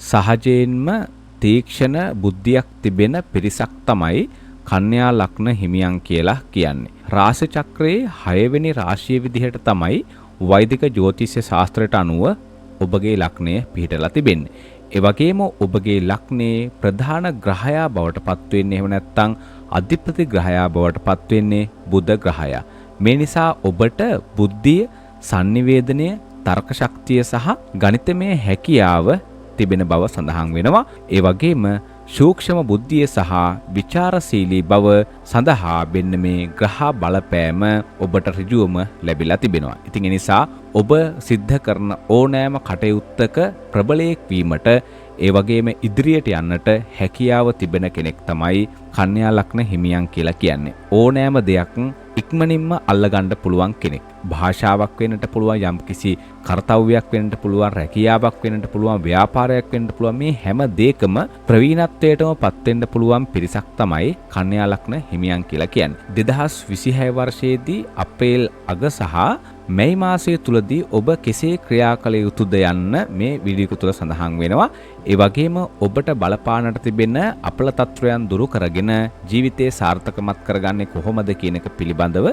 සහජයෙන්ම තීක්ෂණ බුද්ධියක් තිබෙන පිරිසක් තමයි කන්‍යා ලග්න හිමියන් කියලා කියන්නේ. රාශි චක්‍රයේ 6 වෙනි රාශිය විදිහට තමයි වෛදික ජ්‍යොතිෂ ශාස්ත්‍රයට අනුව ඔබගේ ලග්නය පිහිටලා තිබෙන්නේ. ඒ වගේම ඔබගේ ලග්නයේ ප්‍රධාන ග්‍රහයා බවට පත් වෙන්නේ එහෙම නැත්නම් අධිපති ග්‍රහයා බවට පත් වෙන්නේ බුධ ග්‍රහයා. මේ නිසා ඔබට බුද්ධිය, sannivedanaya, තර්ක ශක්තිය සහ ගණිතමය හැකියාව තිබෙන බව සඳහන් වෙනවා. ඒ වගේම සූක්ෂම බුද්ධිය සහ විචාරශීලී බව සඳහා මෙන්න මේ ග්‍රහ බලපෑම ඔබට ඍජුවම ලැබිලා තිබෙනවා. ඉතින් ඒ නිසා ඔබ සිද්ධ කරන ඕනෑම කටයුත්තක ප්‍රබලයෙක් වීමට ඒ වගේම ඉදිරියට යන්නට හැකියාව තිබෙන කෙනෙක් තමයි කන්‍යා ලග්න හිමියන් කියලා කියන්නේ. ඕනෑම දෙයක් ඉක්මනින්ම අල්ලගන්න පුළුවන් කෙනෙක්. භාෂාවක් වෙන්නට පුළුවන්, යම්කිසි කර්තව්‍යයක් වෙන්නට පුළුවන්, රැකියාවක් වෙන්නට පුළුවන්, ව්‍යාපාරයක් වෙන්නට පුළුවන්. මේ හැම දෙයකම ප්‍රවීණත්වයටම පත් වෙන්න පුළුවන් පිරිසක් තමයි කන්‍යා ලග්න හිමියන් කියලා කියන්නේ. 2026 වර්ෂයේදී අප්‍රේල් අග සහ මැයි මාසය තුලදී ඔබ කෙසේ ක්‍රියා කළ යුතුද යන්න මේ වීඩියෝ තුල සඳහන් වෙනවා. ඒ වගේම ඔබට බලපානට තිබෙන අපල තත්වයන් දුරු කරගෙන ජීවිතේ සාර්ථකමත් කරගන්නේ කොහොමද කියන එක පිළිබඳව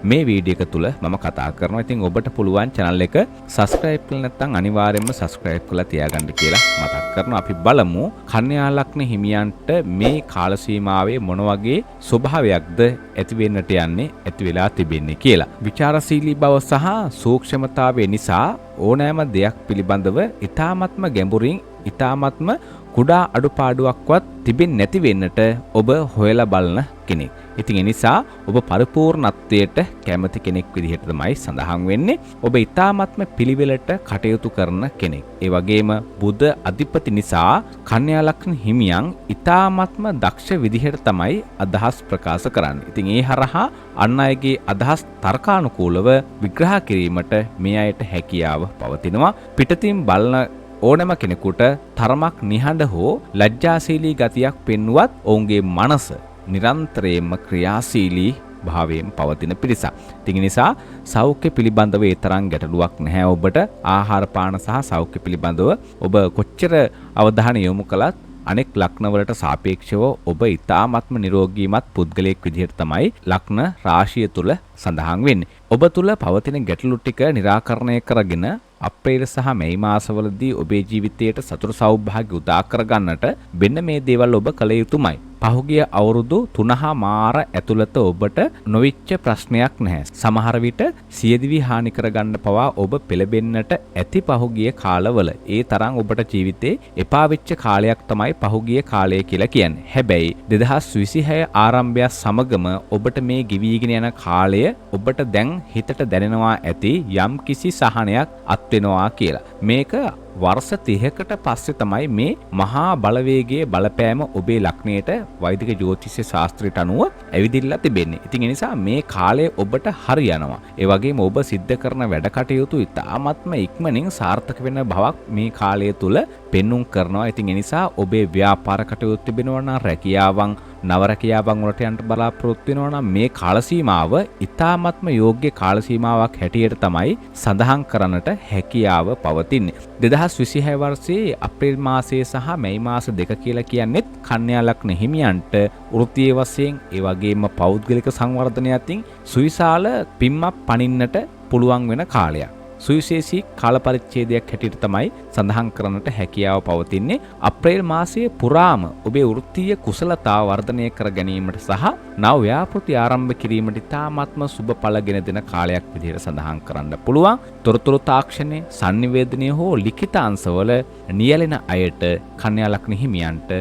මේ වීඩියෝ එක තුල මම කතා කරනවා. ඉතින් ඔබට පුළුවන් channel එක subscribe කරලා නැත්නම් අනිවාර්යයෙන්ම subscribe කරලා තියාගන්න කියලා මතක් කරනවා. අපි බලමු කන්‍යා ලග්න හිමියන්ට මේ කාල සීමාවේ මොන වගේ ස්වභාවයක්ද ඇති වෙන්නට යන්නේ, ඇති වෙලා තිබෙන්නේ කියලා. විචාරශීලී බව සහ සූක්ෂමතාවය නිසා ඕනෑම දෙයක් පිළිබඳව ඊ타ත්ම ගැඹුරින් ඊ타ත්ම කුඩා අඩුපාඩුවක්වත් තිබෙන්නේ නැති වෙන්නට ඔබ හොයලා බලන කෙනෙක්. ඉතින් ඒ නිසා ඔබ පරිපූර්ණත්වයට කැමති කෙනෙක් විදිහට තමයි සඳහන් වෙන්නේ. ඔබ ඊ타ත්ම පිළිවෙලට කටයුතු කරන කෙනෙක්. ඒ වගේම බුධ අධිපති නිසා කන්‍යා ලග්න හිමියන් ඊ타ත්ම දක්ෂ විදිහට තමයි අදහස් ප්‍රකාශ කරන්නේ. ඉතින් ඒ හරහා අන් අයගේ අදහස් තර්කානුකූලව විග්‍රහ කිරීමට මේ අයට හැකියාව පවතිනවා. පිටතින් බලන ඕනෑම කෙනෙකුට තරමක් නිහඬ හෝ ලැජ්ජාශීලී ගතියක් පෙන්වුවත් ඔවුන්ගේ මනස නිරන්තරයෙන්ම ක්‍රියාශීලී භාවයෙන් පවතින පිරිසක්. ඒ නිසා සෞඛ්‍ය පිළිබඳව ඒ තරම් ගැටලුවක් නැහැ ඔබට. ආහාර පාන සහ සෞඛ්‍ය පිළිබඳව ඔබ කොච්චර අවධානය යොමු කළත් අනෙක් ලග්නවලට සාපේක්ෂව ඔබ ඊ타ත්ම නිරෝගීමත් පුද්ගලයෙක් විදිහට තමයි ලග්න රාශිය තුල සඳහන් වෙන්නේ. ඔබ තුල පවතින ගැටලු ටික निराකරණය කරගෙන අප්‍රේල් සහ මැයි මාසවලදී ඔබේ ජීවිතයට සතුට සෞභාග්‍ය උදා කරගන්නට මෙන්න මේ දේවල් ඔබ කළ යුතුමයි. පහුගිය අවුරුදු 3 ඇතුළත ඔබට නොවිච්ච ප්‍රශ්නයක් නැහැ. සමහර විට සියදිවි හානි කරගන්න පවා ඔබ පෙළඹෙන්නට ඇති පහුගිය කාලවල. ඒ තරම් ඔබට ජීවිතේ එපා වෙච්ච කාලයක් තමයි පහුගිය කාලය කියලා කියන්නේ. හැබැයි 2026 ආරම්භය සමගම ඔබට මේ ගෙවිගෙන යන කාලය ඔබට දැන් හිතට දැනෙනවා ඇති යම් කිසි සහනයක් අත් වෙනවා කියලා. මේක වර්ෂ 30කට පස්සේ තමයි මේ මහා බලවේගයේ බලපෑම ඔබේ ලග්නයට වෛදික ජ්‍යොතිෂ ශාස්ත්‍රයට අනුව ඇවිදිලා තිබෙන්නේ. ඉතින් ඒ නිසා මේ කාලය ඔබට හරියනවා. ඒ වගේම ඔබ සිද්ධ කරන වැඩ කටයුතු ඉතාමත්ම ඉක්මනින් සාර්ථක වෙන බවක් මේ කාලය තුල පෙන්눔 කරනවා. ඉතින් ඒ නිසා ඔබේ ව්‍යාපාර කටයුතු තිබෙනවා නම් රැකියාවන් නව රැකියාවන් වලට යන්න බලාපොරොත්තු වෙනවා නම් මේ කාල සීමාව ඉතාමත්ම යෝග්‍ය කාල සීමාවක් හැටියට තමයි සඳහන් කරන්නට හැකියාව පවතින්නේ. 2026 වර්ෂයේ අප්‍රේල් මාසයේ සහ මැයි මාස දෙක කියලා කියන්නේත් කන්‍යා ලග්න හිමියන්ට වෘත්තීය වශයෙන් ඒ වගේම පෞද්ගලික සංවර්ධනය අතින් සුවිශාල පිම්මක් පනින්නට පුළුවන් වෙන කාලයක්. සුවිශේෂී කාල පරිච්ඡේදයක් හැටියට තමයි සඳහන් කරන්නට හැකියාව පවතින්නේ. අප්‍රේල් මාසයේ පුරාම ඔබේ වෘත්තීය කුසලතා වර්ධනය කර ගැනීමට සහ නව ව්‍යාපෘති ආරම්භ කිරීමට ඉතාමත්ම සුබ ඵලගෙන දෙන කාලයක් විදිහට සඳහන් කරන්න පුළුවන්. තොරතුරු තාක්ෂණය, sannivedanaya හෝ ලිඛිත අංශවල නියැලෙන අයට කන්‍යා ලග්න හිමියන්ට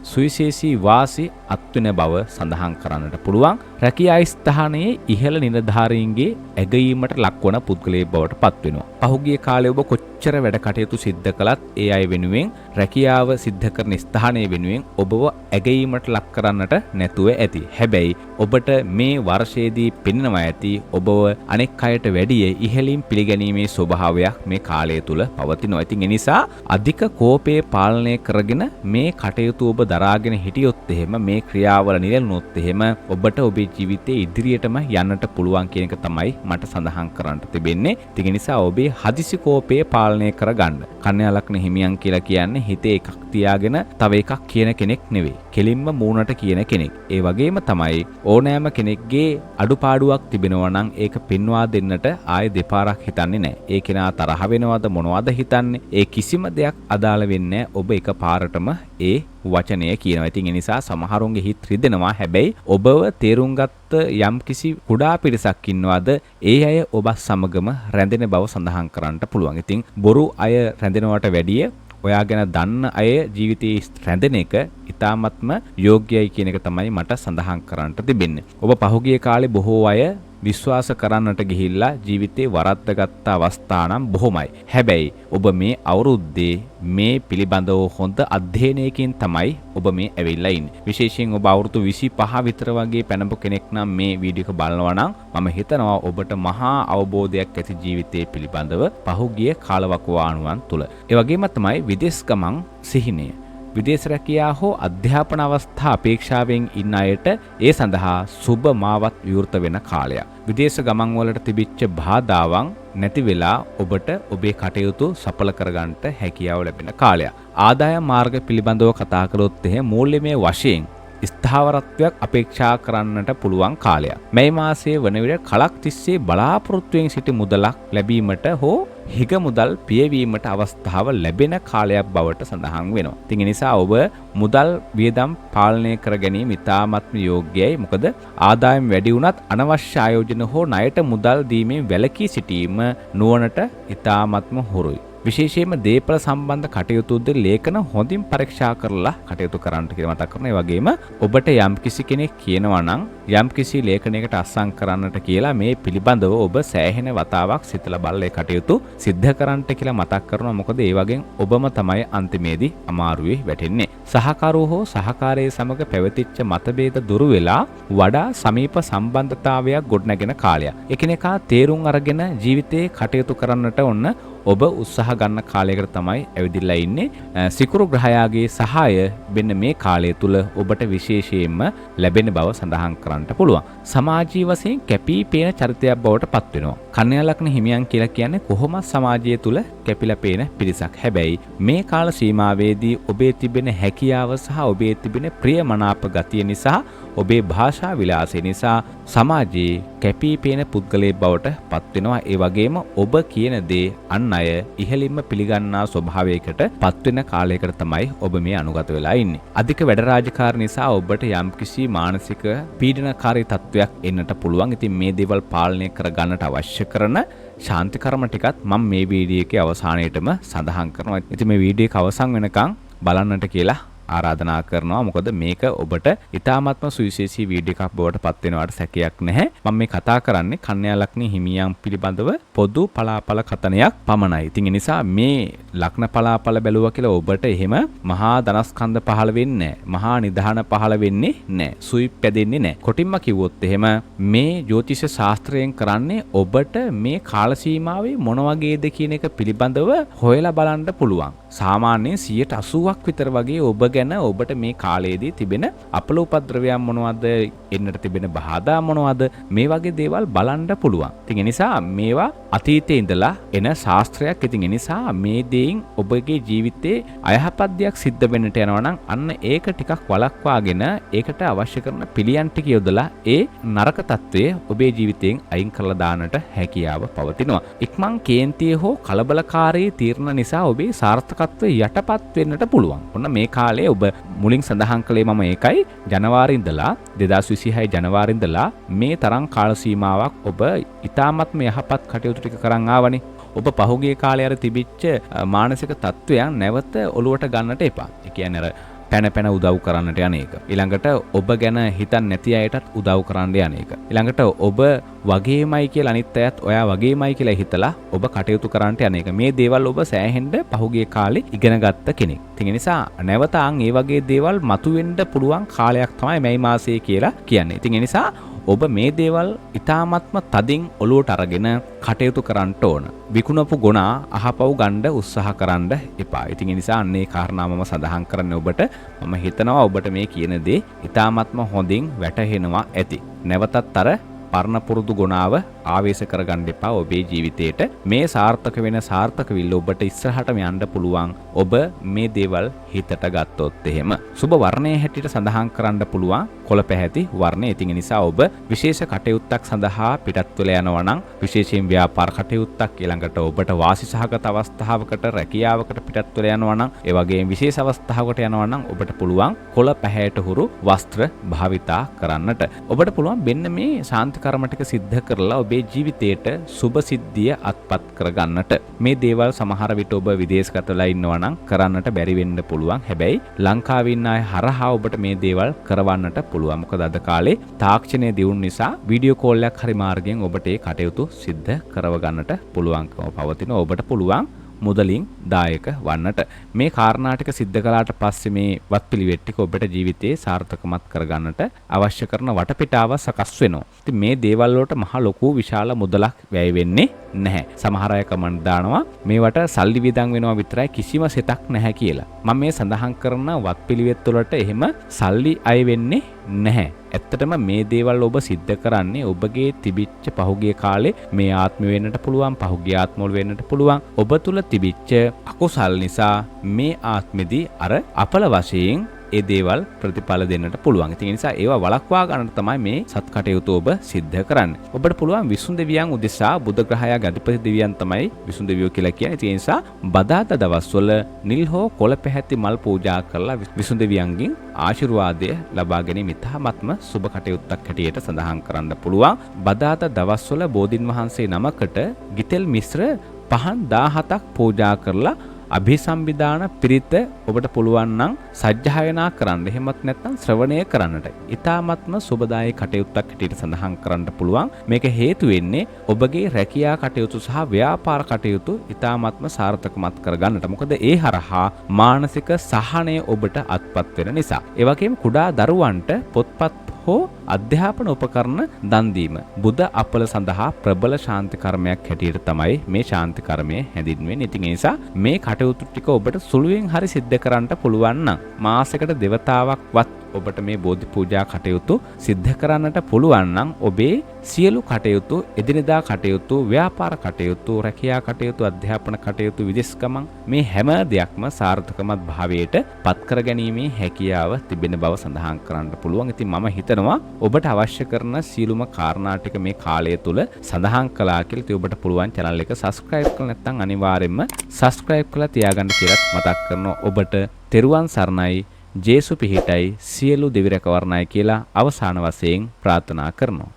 සුවිශේෂී වාසි අත්වෙන බව සඳහන් කරන්නට පුළුවන්. රැකියා ස්ථානයේ ඉහළ නිලධාරීන්ගේ ඇගයීමට ලක්වන පුද්ගලයෙක් බවට පත් වෙනවා. පහුගිය කාලේ ඔබ කොච්චර වැඩ කටයුතු සිද්ධ කළත් ඒ අය වෙනුවෙන් රැකියාව සිද්ධ කරන ස්ථානයේ වෙනුවෙන් ඔබව ඇගයීමට ලක් කරන්නට නැතුව ඇති. හැබැයි ඔබට මේ වර්ෂයේදී පෙනෙනවා ඇති ඔබව අනෙක් අයට වැඩිය ඉහළින් පිළිගැනීමේ ස්වභාවයක් මේ කාලය තුල පවතිනවා. ඉතින් ඒ නිසා අධික කෝපය පාලනය කරගෙන මේ කටයුතු ඔබ දරාගෙන හිටියොත් එහෙම මේ ක්‍රියාවල නිරැළුණොත් එහෙම ඔබට ඔබේ ජීවිතයේ ඉදිරියටම යන්නට පුළුවන් කියන එක තමයි මට සඳහන් කරන්නට තිබෙන්නේ. ඒ නිසා ඔබේ හදිසි කෝපය පාලනය පාලනය කරගන්න. කන්‍යා ලග්න හිමියන් කියලා කියන්නේ හිතේ එකක් තියාගෙන තව එකක් කියන කෙනෙක් නෙවෙයි. කෙලින්ම මූණට කියන කෙනෙක්. ඒ වගේම තමයි ඕනෑම කෙනෙක්ගේ අඩුපාඩුවක් තිබෙනවා නම් ඒක පෙන්වා දෙන්නට ආයේ දෙපාරක් හිතන්නේ නැහැ. ඒ කෙනා තරහ වෙනවද මොනවද හිතන්නේ? ඒ කිසිම දෙයක් අදාළ වෙන්නේ නැහැ. ඔබ එකපාරටම ඒ වචනය කියනවා. ඉතින් ඒ නිසා සමහරුන්ගේ හිත රිදෙනවා. හැබැයි ඔබව තේරුම් ගත්ත යම්කිසි කුඩා පිරිසක් ඉන්නවාද ඒ අය ඔබ සමගම රැඳෙන බව සඳහන් කරන්නට පුළුවන්. ඉතින් බොරු අය රැඳෙනවට වැඩිය ඔයා ගැන දන්න අය ජීවිතයේ රැඳෙන එක ඉතාමත්ම යෝග්‍යයි කියන එක තමයි මට සඳහන් කරන්නට තිබෙන්නේ. ඔබ පහුගිය කාලේ බොහෝ අය විශ්වාස කරන්නට ගිහිල්ලා ජීවිතේ වරද්දගත් අවස්ථා නම් බොහොමයි. හැබැයි ඔබ මේ අවුරුද්දේ මේ පිළිබඳව හොඳ අධ්‍යයනයකින් තමයි ඔබ මේ ඇවිල්ලා ඉන්නේ. විශේෂයෙන් ඔබ අවුරුදු 25 විතර වගේ පැනපු කෙනෙක් නම් මේ වීඩියෝ එක බලනවා නම් මම හිතනවා ඔබට මහා අවබෝධයක් ඇති ජීවිතයේ පිළිබඳව පහුගිය කාලවකවානුවන් තුල. ඒ වගේම තමයි විදේශ ගමන් සිහිනය. විදේශ රැකියා හෝ අධ්‍යාපන අවස්ථා අපේක්ෂාවෙන් ඉන්න අයට ඒ සඳහා සුබ මාවත් විවෘත වෙන කාලයක්. විදේශ ගමන් වලට තිබිච්ච බාධාවන් නැති වෙලා ඔබට ඔබේ කටයුතු සඵල කරගන්නට හැකියාව ලැබෙන කාලයක්. ආදායම් මාර්ග පිළිබඳව කතා කළොත් එහෙම මූල්‍යමය වශයෙන් ස්ථාවරත්වයක් අපේක්ෂා කරන්නට පුළුවන් කාලයක්. මේ මාසයේ වන විට කලක් තිස්සේ බලාපොරොත්තුවෙන් සිටි මුදලක් ලැබීමට හෝ හිග මුදල් පියවීමට අවස්ථාව ලැබෙන කාලයක් බවට සඳහන් වෙනවා. ඉතින් ඒ නිසා ඔබ මුදල් වියදම් පාලනය කර ගැනීම ඉතාමත්ම යෝග්‍යයි. මොකද ආදායම් වැඩි වුණත් අනවශ්‍ය ආයෝජන හෝ ණයට මුදල් දීමෙන් වැළකී සිටීම නුවණට ඉතාමත්ම හොරුයි. විශේෂයෙන්ම දේපල සම්බන්ධ කටයුතුද ලේඛන හොඳින් පරීක්ෂා කරලා කටයුතු කරන්න කියලා මතක් කරනවා. ඒ වගේම ඔබට යම්කිසි කෙනෙක් කියනවා නම් යම්කිසි ලේඛනයකට අත්සන් කරන්නට කියලා මේ පිළිබඳව ඔබ සෑහෙන වතාවක් සිතලා බලලා කටයුතු සිද්ධ කරන්නට කියලා මතක් කරනවා. මොකද ඒ වගේ ඔබම තමයි අන්තිමේදී අමාරුවේ වැටෙන්නේ. සහකරුවෝ හෝ සහකාරයේ සමග පැවතිච්ච මතභේද දුරු වෙලා වඩා සමීප සම්බන්ධතාවයක් ගොඩනගෙන කාලයක්. එකිනෙකා තේරුම් අරගෙන ජීවිතේ කටයුතු කරන්නට ඔන්න ඔබ උත්සාහ ගන්න කාලයකට තමයි ඇවිදිලා ඉන්නේ. සිකුරු ග්‍රහයාගේ සහාය වෙන මේ කාලය තුල ඔබට විශේෂයෙන්ම ලැබෙන බව සඳහන් කරන්නට පුළුවන්. සමාජීය වශයෙන් කැපී පේන චරිතයක් බවට පත් වෙනවා. කන්‍යා ලග්න හිමියන් කියලා කියන්නේ කොහොමත් සමාජය තුල කැපිලා පේන පිරිසක්. හැබැයි මේ කාල සීමාවේදී ඔබේ තිබෙන හැකියාව සහ ඔබේ තිබෙන ප්‍රියමනාප ගතිය නිසා ඔබේ භාෂා විලාසය නිසා සමාජයේ කැපී පේන පුද්ගලයෙක් බවට පත් වෙනවා. ඒ වගේම ඔබ කියන දේ අන් අය ඉහළින්ම පිළිගන්නා ස්වභාවයකට පත් වෙන කාලයකට තමයි ඔබ මේ අනුගත වෙලා ඉන්නේ. අධික වැඩ රාජකාරී නිසා ඔබට යම්කිසි මානසික පීඩනකාරී තත්වයක් එන්නට පුළුවන්. ඉතින් මේ දේවල් පාලනය කර ගන්නට අවශ්‍ය කරන ශාන්ති කර්ම ටිකත් මම මේ වීඩියෝ එකේ අවසානයේටම සඳහන් කරනවා. ඉතින් මේ වීඩියෝ එක අවසන් වෙනකන් බලන්නට කියලා ආරාධනා කරනවා. මොකද මේක ඔබට ඉතාමත්ම සුවිශේෂී වීඩියෝ එකක් බවට පත් වෙනවට සැකයක් නැහැ. මම මේ කතා කරන්නේ කන්‍යා ලග්න හිමියන් පිළිබඳව පොදු පලාපල කතනයක් පමණයි. ඉතින් ඒ නිසා මේ ලග්න පලාපල බැලුවා කියලා ඔබට එහෙම මහා ධනස්කන්ධ පහළ වෙන්නේ නැහැ. මහා නිධාන පහළ වෙන්නේ නැහැ. සුයි පැදෙන්නේ නැහැ. කොටින්ම කිව්වොත් එහෙම මේ ජ්‍යොතිෂ ශාස්ත්‍රයෙන් කරන්නේ ඔබට මේ කාල සීමාවේ මොන වගේද කියන එක පිළිබඳව හොයලා බලන්න පුළුවන්. සාමාන්‍යයෙන් 80%ක් විතර වගේ ඔබ ගැන ඔබට මේ කාලයේදී තිබෙන අපල උපද්‍රවයන් මොනවද, එන්නට තිබෙන බාධා මොනවද, මේ වගේ දේවල් බලන්න පුළුවන්. ඉතින් ඒ නිසා මේවා අතීතයේ ඉඳලා එන ශාස්ත්‍රයක්. ඉතින් ඒ නිසා මේ දේෙන් ඔබගේ ජීවිතේ අයහපත් දෙයක් සිද්ධ වෙන්නට යනවා නම් අන්න ඒක ටිකක් වළක්වාගෙන ඒකට අවශ්‍ය කරන පිළියම් ටික යොදලා ඒ නරක తත්වයේ ඔබේ ජීවිතයෙන් අයින් කරලා දාන්නට හැකියාව පවතිනවා. ඉක්මන් කේන්තිය හෝ කලබලකාරී තීරණ නිසා ඔබේ සාර්ථකත්වය යටපත් වෙන්නට පුළුවන්. ඔන්න මේ කාලේ ඔබ මුලින් සඳහන් කළේ මම ඒකයි ජනවාරි ඉඳලා 2026 ජනවාරි ඉඳලා මේ තරම් කාල සීමාවක් ඔබ ඉතාමත්ම යහපත් කටයුතු ටික කරන් ආවනේ. ඔබ පහුගිය කාලේ අර තිබිච්ච මානසික තත්වයන් නැවත ඔලුවට ගන්නට එපා. ඒ කියන්නේ අර පැන උදව් කරන්නට යන එක. ඊළඟට ඔබ ගැන හිතන්නේ නැති අයටත් උදව් කරන්න යන එක. ඊළඟට ඔබ වගේමයි කියලා අනිත් අයත් ඔයා වගේමයි කියලා හිතලා ඔබ කටයුතු කරන්නට යන එක. මේ දේවල් ඔබ සෑහෙන්න පහුගිය කාලේ ඉගෙන ගත්ත කෙනෙක්. ඒ නිසා නැවත ඒ වගේ දේවල් මතුවෙන්න පුළුවන් කාලයක් තමයි මේ මාසයේ කියලා කියන්නේ. ඉතින් ඒ නිසා ඔබ මේ දේවල් ඉතාමත්ම තදින් ඔලුවට අරගෙන කටයුතු කරන්න ඕන. විකුණපු ගුණා අහපව් ගන්න උත්සාහ කරන්න එපා. ඉතින් ඒ නිසා අන්නේ කාරණා මම සඳහන් කරන්නේ ඔබට. මම හිතනවා ඔබට මේ කියන දේ ඉතාමත්ම හොඳින් වැටහෙනවා ඇති. නැවතත් අර පරණ පුරුදු ගුණාව ආවේශ කරගන්න එපා ඔබේ ජීවිතේට. මේ සාර්ථක වෙන සාර්ථක විල්ල ඔබට ඉස්සරහටම යන්න පුළුවන්. ඔබ මේ දේවල් හිතට ගත්තොත් එහෙම. සුබ වර්ණයේ හැටියට සඳහන් කරන්න පුළුවන් කොළ පැහැති වර්ණය. ඉතින් ඒ නිසා ඔබ විශේෂ කටයුත්තක් සඳහා පිටත් වෙලා යනවා නම් විශේෂයෙන් ව්‍යාපාර කටයුත්තක් ඊළඟට ඔබට වාසි සහගත අවස්ථාවකට රැකියාවකට පිටත් වෙලා යනවා නම් ඒ වගේම විශේෂ අවස්ථාවකට යනවා නම් ඔබට පුළුවන් කොළ පැහැයට හුරු වස්ත්‍ර භාවිතා කරන්නට. ඔබට පුළුවන් මෙන්න මේ ශාන්ති කර්ම ටික සිද්ධ කරලා ඔබේ ජීවිතයට සුබ සිද්ධිය අත්පත් කරගන්නට. මේ දේවල් සමහර විට ඔබ විදේශගත වෙලා ඉන්නවා නම් කරන්නට බැරි වෙන්න පුළුවන්. හැබැයි ලංකාවේ ඉන්න අය හරහා ඔබට මේ දේවල් කරවන්නට පුළුවන්. මොකද අද කාලේ තාක්ෂණය දියුණු නිසා වීඩියෝ කෝල් එකක් හරි මාර්ගයෙන් ඔබට ඒ කටයුතු සිද්ධ කරව ගන්නට පුළුවන්කම පවතින. ඔබට පුළුවන් මුදලින් දායක වන්නට. මේ කාරණා ටික සිද්ධ කළාට පස්සේ මේ වත්පිළිවෙත් ටික ඔබට ජීවිතේ සාර්ථකමත් කරගන්නට අවශ්‍ය කරන වටපිටාව සකස් වෙනවා. ඉතින් මේ දේවල් වලට මහ ලොකු විශාල මුදලක් වැය වෙන්නේ නැහැ. සමහර අය කමෙන්ට් දානවා මේවට සල්ලි වියදම් වෙනවා විතරයි කිසිම සෙතක් නැහැ කියලා. මම මේ සඳහන් කරන වත්පිළිවෙත් වලට එහෙම සල්ලි අය වෙන්නේ නැහැ. ඇත්තටම මේ දේවල් ඔබ සිද්ධ කරන්නේ ඔබගේ තිබිච්ච පහුගිය කාලේ මේ ආත්ම වෙන්නට පුළුවන්, පහුගිය ආත්මවල වෙන්නට පුළුවන්. ඔබ තුල තිබිච්ච අකුසල් නිසා මේ ආත්මෙදී අර අපල වශයෙන් ඒ දේවල් ප්‍රතිඵල දෙන්නට පුළුවන්. ඉතින් ඒ නිසා ඒවා වළක්වා ගන්නට තමයි මේ සත් කටයුතු ඔබ සිද්ධ කරන්නේ. ඔබට පුළුවන් විසුණු දෙවියන් උදෙසා බුද්ධ ග්‍රහයාගේ අධිපති දෙවියන් තමයි විසුණු දෙවියෝ කියලා කියන්නේ. ඉතින් ඒ නිසා බදාදා දවස්වල නිල් හෝ කොළ පැහැති මල් පූජා කරලා විසුණු දෙවියන්ගෙන් ආශිර්වාදය ලබා ගැනීම ඉතාමත්ම සුබ කටයුත්තක් හැටියට සඳහන් කරන්න පුළුවන්. බදාදා දවස්වල බෝධින් වහන්සේ නමකට ගිතෙල් මිශ්‍ර පහන් 17ක් පූජා කරලා අභිසම්විධාන පිරිත ඔබට පුළුවන් නම් සජ්ජායනා කරන්න. එහෙමත් නැත්නම් ශ්‍රවණය කරන්නට. ඊ타ත්ම සුබදායක කටයුත්තක් හැටියට සඳහන් කරන්න පුළුවන්. මේක හේතු වෙන්නේ ඔබගේ රැකියා කටයුතු සහ ව්‍යාපාර කටයුතු ඊ타ත්ම සාර්ථකමත් කරගන්නට. මොකද ඒ හරහා මානසික සහනය ඔබට අත්පත් වෙන නිසා. ඒ වගේම කුඩා දරුවන්ට පොත්පත් හෝ අධ්‍යාපන උපකරණ දන් දීම බුද්ධ අපල සඳහා ප්‍රබල ශාන්ති කර්මයක් හැටියට තමයි මේ ශාන්ති කර්මය හැඳින්වෙන්නේ. ඉතින් ඒ නිසා මේ කටයුතු ටික ඔබට සුළුවෙන් හරි සිද්ධ කරන්න පුළුවන් නම් මාසයකට දෙවතාවක්වත් ඔබට මේ බෝධි පූජා කටයුතු සිද්ධ කරන්නට පුළුවන් නම් ඔබේ සියලු කටයුතු, එදිනෙදා කටයුතු, ව්‍යාපාර කටයුතු, රැකියා කටයුතු, අධ්‍යාපන කටයුතු, විදේශ ගමන් මේ හැම දෙයක්ම සාර්ථකමත් භාවයට පත් කර ගැනීමේ හැකියාව තිබෙන බව සඳහන් කරන්න පුළුවන්. ඉතින් මම හිතනවා ඔබට අවශ්‍ය කරන සියලුම කාරණා ටික මේ කාලය තුල සඳහන් කළා කියලා. ඉතින් ඔබට පුළුවන් channel එක subscribe කරලා නැත්නම් අනිවාර්යයෙන්ම subscribe කරලා තියාගන්න කියලා මතක් කරනවා. ඔබට තෙරුවන් සරණයි, ජේසු පිහිටයි, සියලු දෙවි රැකවරණයි කියලා අවසාන වශයෙන් ප්‍රාර්ථනා කරනවා.